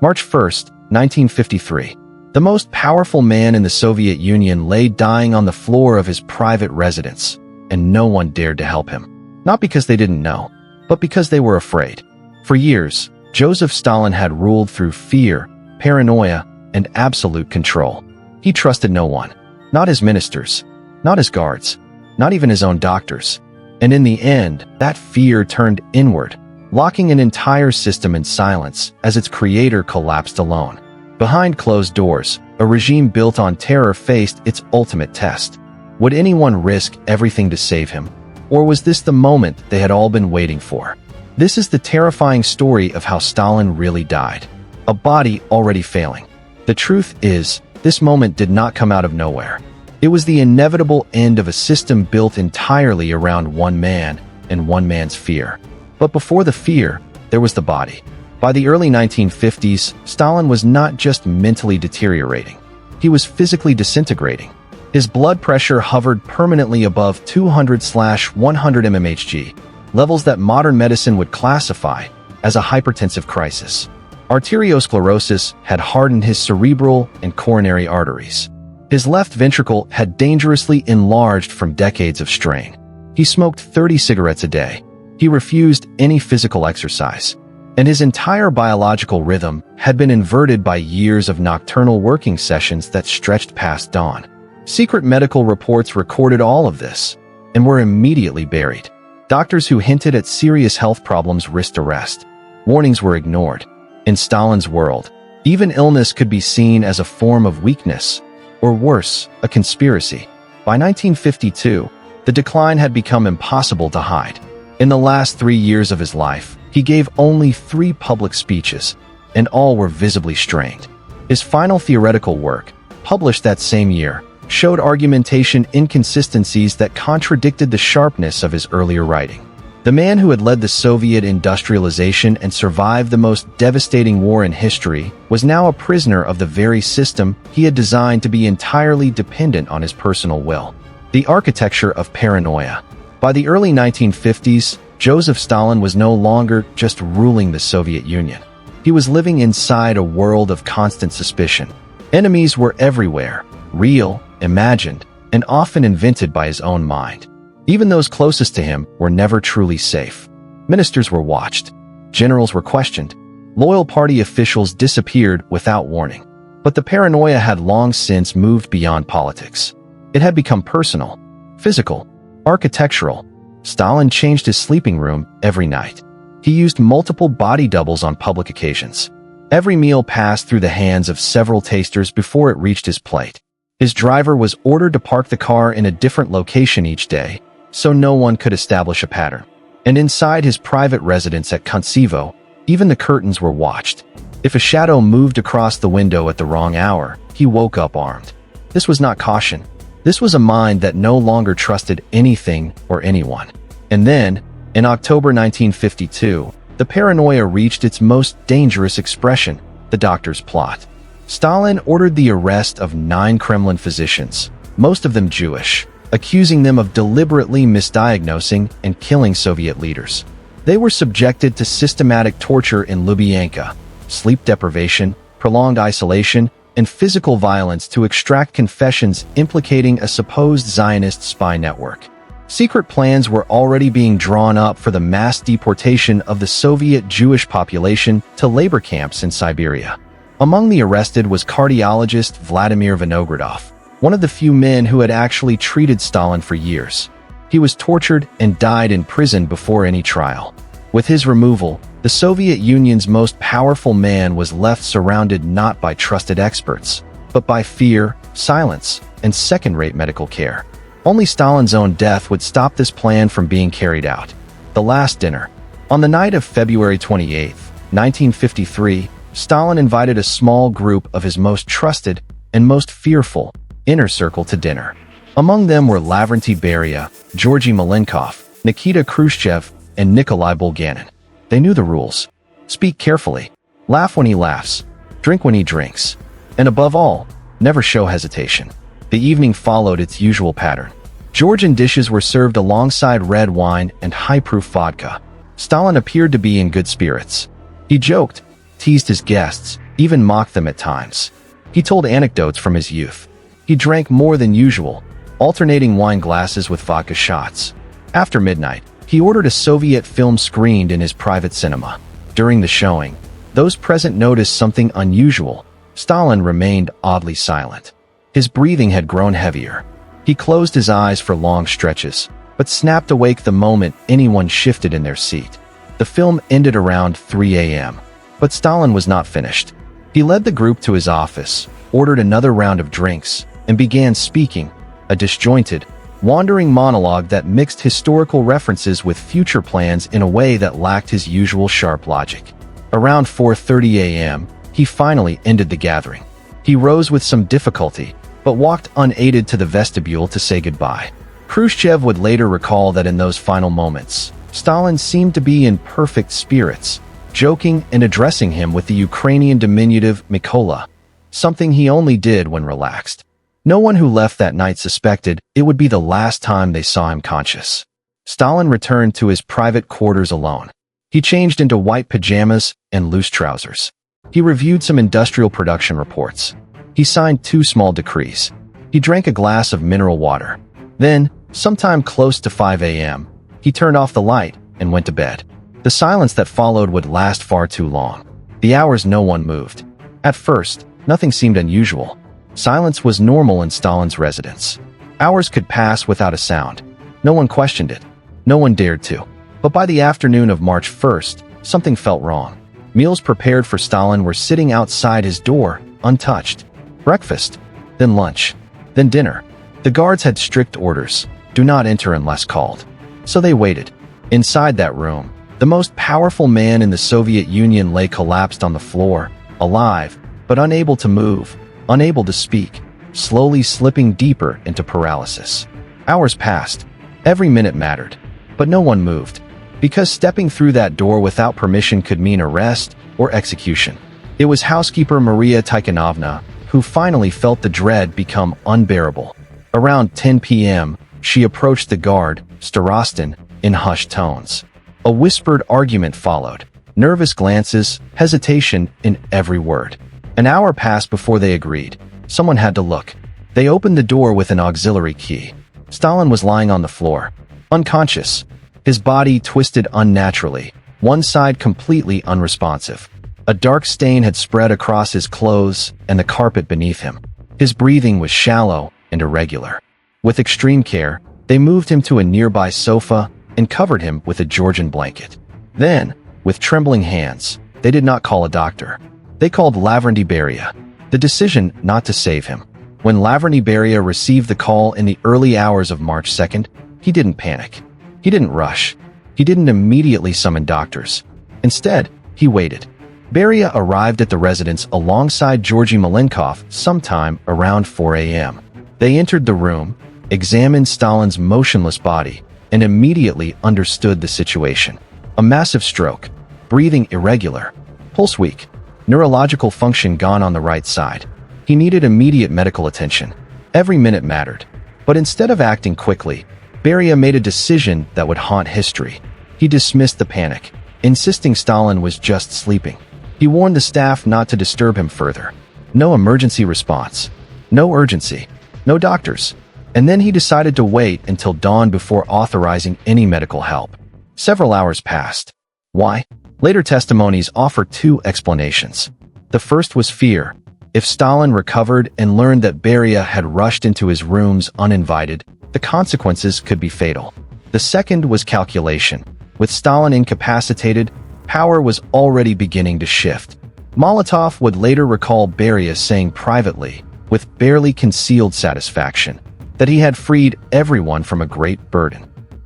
March 1, 1953. The most powerful man in the Soviet Union lay dying on the floor of his private residence, and no one dared to help him. Not because they didn't know, but because they were afraid. For years, Joseph Stalin had ruled through fear, paranoia, and absolute control. He trusted no one. Not his ministers, not his guards, not even his own doctors. And in the end, that fear turned inward, locking an entire system in silence as its creator collapsed alone. Behind closed doors, a regime built on terror faced its ultimate test. Would anyone risk everything to save him? Or was this the moment they had all been waiting for? This is the terrifying story of how Stalin really died. A body already failing. The truth is, this moment did not come out of nowhere. It was the inevitable end of a system built entirely around one man and one man's fear. But before the fear, there was the body. By the early 1950s, Stalin was not just mentally deteriorating. He was physically disintegrating. His blood pressure hovered permanently above 200/100 mmHg, levels that modern medicine would classify as a hypertensive crisis. Arteriosclerosis had hardened his cerebral and coronary arteries. His left ventricle had dangerously enlarged from decades of strain. He smoked 30 cigarettes a day. He refused any physical exercise. And his entire biological rhythm had been inverted by years of nocturnal working sessions that stretched past dawn. Secret medical reports recorded all of this and were immediately buried. Doctors who hinted at serious health problems risked arrest. Warnings were ignored. In Stalin's world, even illness could be seen as a form of weakness, or worse, a conspiracy. By 1952, the decline had become impossible to hide. In the last 3 years of his life, he gave only 3 public speeches, and all were visibly strained. His final theoretical work, published that same year, showed argumentation inconsistencies that contradicted the sharpness of his earlier writing. The man who had led the Soviet industrialization and survived the most devastating war in history was now a prisoner of the very system he had designed to be entirely dependent on his personal will. The architecture of paranoia. By the early 1950s, Joseph Stalin was no longer just ruling the Soviet Union. He was living inside a world of constant suspicion. Enemies were everywhere, real, imagined, and often invented by his own mind. Even those closest to him were never truly safe. Ministers were watched. Generals were questioned. Loyal party officials disappeared without warning. But the paranoia had long since moved beyond politics. It had become personal, physical, architectural. Stalin changed his sleeping room every night. He used multiple body doubles on public occasions. Every meal passed through the hands of several tasters before it reached his plate. His driver was ordered to park the car in a different location each day, so no one could establish a pattern. And inside his private residence at Kuntsevo, even the curtains were watched. If a shadow moved across the window at the wrong hour, he woke up armed. This was not caution. This was a mind that no longer trusted anything or anyone. And then, in October 1952, the paranoia reached its most dangerous expression, the doctor's plot. Stalin ordered the arrest of 9 Kremlin physicians, most of them Jewish, accusing them of deliberately misdiagnosing and killing Soviet leaders. They were subjected to systematic torture in Lubyanka, sleep deprivation, prolonged isolation, and physical violence to extract confessions implicating a supposed Zionist spy network. Secret plans were already being drawn up for the mass deportation of the Soviet Jewish population to labor camps in Siberia. Among the arrested was cardiologist Vladimir Vinogradov, one of the few men who had actually treated Stalin for years. He was tortured and died in prison before any trial. With his removal, the Soviet Union's most powerful man was left surrounded not by trusted experts, but by fear, silence, and second-rate medical care. Only Stalin's own death would stop this plan from being carried out. The Last Dinner. On the night of February 28, 1953, Stalin invited a small group of his most trusted and most fearful inner circle to dinner. Among them were Lavrentiy Beria, Georgy Malenkov, Nikita Khrushchev, and Nikolai Bulganin. They knew the rules. Speak carefully. Laugh when he laughs. Drink when he drinks. And above all, never show hesitation. The evening followed its usual pattern. Georgian dishes were served alongside red wine and high-proof vodka. Stalin appeared to be in good spirits. He joked, teased his guests, even mocked them at times. He told anecdotes from his youth. He drank more than usual, alternating wine glasses with vodka shots. After midnight, he ordered a Soviet film screened in his private cinema. During the showing, those present noticed something unusual. Stalin remained oddly silent. His breathing had grown heavier. He closed his eyes for long stretches, but snapped awake the moment anyone shifted in their seat. The film ended around 3 a.m., but Stalin was not finished. He led the group to his office, ordered another round of drinks, and began speaking, a disjointed, wandering monologue that mixed historical references with future plans in a way that lacked his usual sharp logic. Around 4:30 a.m., he finally ended the gathering. He rose with some difficulty, but walked unaided to the vestibule to say goodbye. Khrushchev would later recall that in those final moments, Stalin seemed to be in perfect spirits, joking and addressing him with the Ukrainian diminutive Mykola, something he only did when relaxed. No one who left that night suspected it would be the last time they saw him conscious. Stalin returned to his private quarters alone. He changed into white pajamas and loose trousers. He reviewed some industrial production reports. He signed 2 small decrees. He drank a glass of mineral water. Then, sometime close to 5 a.m., he turned off the light and went to bed. The silence that followed would last far too long. The hours no one moved. At first, nothing seemed unusual. Silence was normal in Stalin's residence. Hours could pass without a sound. No one questioned it. No one dared to. But by the afternoon of March 1st, something felt wrong. Meals prepared for Stalin were sitting outside his door, untouched. Breakfast, then lunch, then dinner. The guards had strict orders: do not enter unless called. So they waited. Inside that room, the most powerful man in the Soviet Union lay collapsed on the floor, alive, but unable to move, unable to speak, slowly slipping deeper into paralysis. Hours passed. Every minute mattered. But no one moved. Because stepping through that door without permission could mean arrest or execution. It was housekeeper Maria Tikhonovna who finally felt the dread become unbearable. Around 10 p.m., she approached the guard, Starostin, in hushed tones. A whispered argument followed. Nervous glances, hesitation in every word. An hour passed before they agreed. Someone had to look. They opened the door with an auxiliary key. Stalin was lying on the floor, unconscious. His body twisted unnaturally, one side completely unresponsive. A dark stain had spread across his clothes and the carpet beneath him. His breathing was shallow and irregular. With extreme care, they moved him to a nearby sofa and covered him with a Georgian blanket. Then, with trembling hands, they did not call a doctor. They called Lavrentiy Beria. The decision not to save him. When Lavrentiy Beria received the call in the early hours of March 2nd, he didn't panic. He didn't rush. He didn't immediately summon doctors. Instead, he waited. Beria arrived at the residence alongside Georgy Malenkov sometime around 4 a.m. They entered the room, examined Stalin's motionless body, and immediately understood the situation. A massive stroke, breathing irregular, pulse weak, neurological function gone on the right side. He needed immediate medical attention. Every minute mattered. But instead of acting quickly, Beria made a decision that would haunt history. He dismissed the panic, insisting Stalin was just sleeping. He warned the staff not to disturb him further. No emergency response. No urgency. No doctors. And then he decided to wait until dawn before authorizing any medical help. Several hours passed. Why? Later testimonies offer 2 explanations. The first was fear. If Stalin recovered and learned that Beria had rushed into his rooms uninvited, the consequences could be fatal. The second was calculation. With Stalin incapacitated, power was already beginning to shift. Molotov would later recall Beria saying privately, with barely concealed satisfaction, that he had freed everyone from a great burden.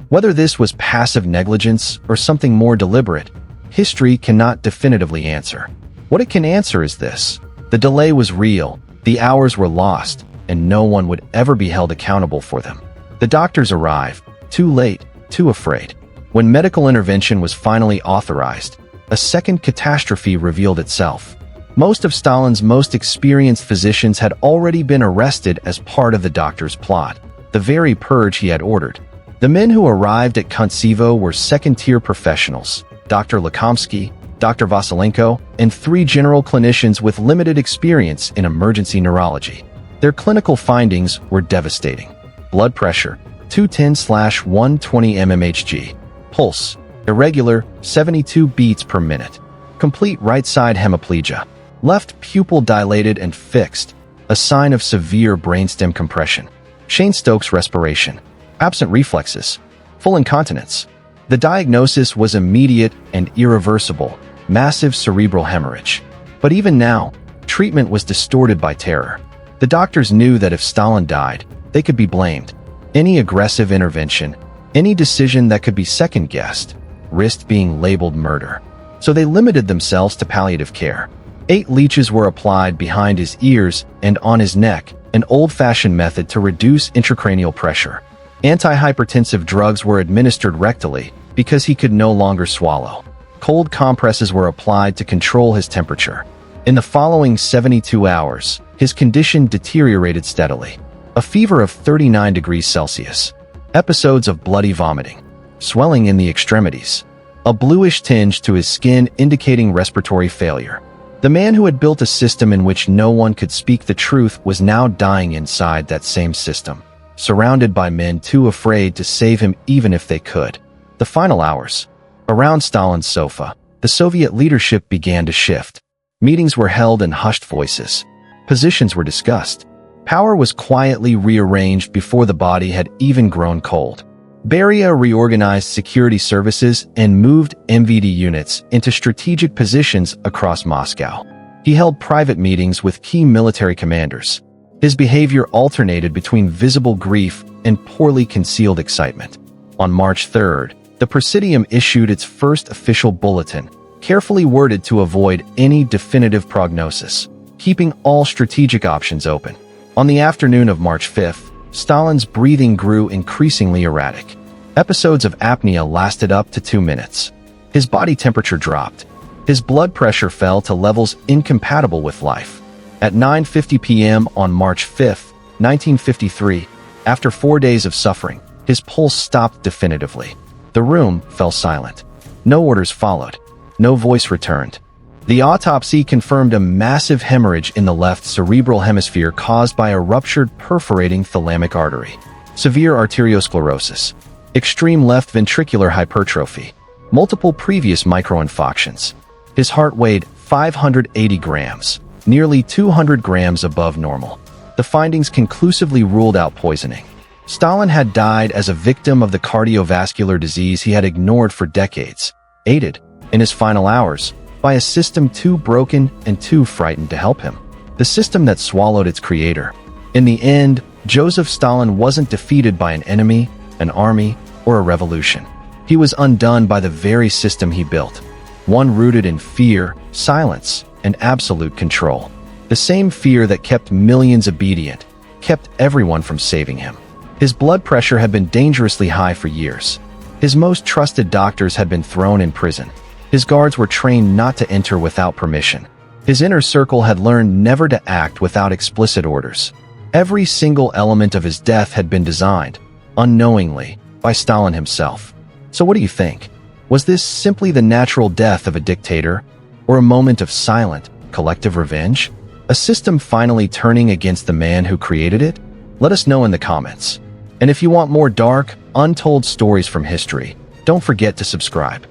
Whether this was passive negligence or something more deliberate, history cannot definitively answer. What it can answer is this: the delay was real, the hours were lost, and no one would ever be held accountable for them. The doctors arrived, too late, too afraid. When medical intervention was finally authorized, a second catastrophe revealed itself. Most of Stalin's most experienced physicians had already been arrested as part of the doctor's plot, the very purge he had ordered. The men who arrived at Kuntsevo were second-tier professionals: Dr. Lakomsky, Dr. Vasilenko, and 3 general clinicians with limited experience in emergency neurology. Their clinical findings were devastating. Blood pressure, 210/120 mmHg. Pulse, irregular, 72 beats per minute. Complete right side hemiplegia. Left pupil dilated and fixed, a sign of severe brainstem compression. Cheyne-Stokes respiration. Absent reflexes. Full incontinence. The diagnosis was immediate and irreversible, massive cerebral hemorrhage. But even now, treatment was distorted by terror. The doctors knew that if Stalin died, they could be blamed. Any aggressive intervention, any decision that could be second-guessed, risked being labeled murder. So they limited themselves to palliative care. 8 leeches were applied behind his ears and on his neck, an old-fashioned method to reduce intracranial pressure. Antihypertensive drugs were administered rectally because he could no longer swallow. Cold compresses were applied to control his temperature. In the following 72 hours, his condition deteriorated steadily. A fever of 39 degrees Celsius. Episodes of bloody vomiting. Swelling in the extremities. A bluish tinge to his skin indicating respiratory failure. The man who had built a system in which no one could speak the truth was now dying inside that same system, surrounded by men too afraid to save him even if they could. The final hours. Around Stalin's sofa, the Soviet leadership began to shift. Meetings were held in hushed voices. Positions were discussed. Power was quietly rearranged before the body had even grown cold. Beria reorganized security services and moved MVD units into strategic positions across Moscow. He held private meetings with key military commanders. His behavior alternated between visible grief and poorly concealed excitement. On March 3rd, the Presidium issued its first official bulletin, carefully worded to avoid any definitive prognosis, keeping all strategic options open. On the afternoon of March 5th, Stalin's breathing grew increasingly erratic. Episodes of apnea lasted up to 2 minutes. His body temperature dropped. His blood pressure fell to levels incompatible with life. At 9:50 p.m. on March 5th, 1953, after 4 days of suffering, his pulse stopped definitively. The room fell silent. No orders followed. No voice returned. The autopsy confirmed a massive hemorrhage in the left cerebral hemisphere caused by a ruptured perforating thalamic artery. Severe arteriosclerosis. Extreme left ventricular hypertrophy. Multiple previous microinfarctions. His heart weighed 580 grams, nearly 200 grams above normal. The findings conclusively ruled out poisoning. Stalin had died as a victim of the cardiovascular disease he had ignored for decades, aided, in his final hours, by a system too broken and too frightened to help him. The system that swallowed its creator. In the end, Joseph Stalin wasn't defeated by an enemy, an army, or a revolution. He was undone by the very system he built, one rooted in fear, silence, and absolute control. The same fear that kept millions obedient, kept everyone from saving him. His blood pressure had been dangerously high for years. His most trusted doctors had been thrown in prison. His guards were trained not to enter without permission. His inner circle had learned never to act without explicit orders. Every single element of his death had been designed, unknowingly, by Stalin himself. So what do you think? Was this simply the natural death of a dictator, or a moment of silent, collective revenge? A system finally turning against the man who created it? Let us know in the comments. And if you want more dark, untold stories from history, don't forget to subscribe.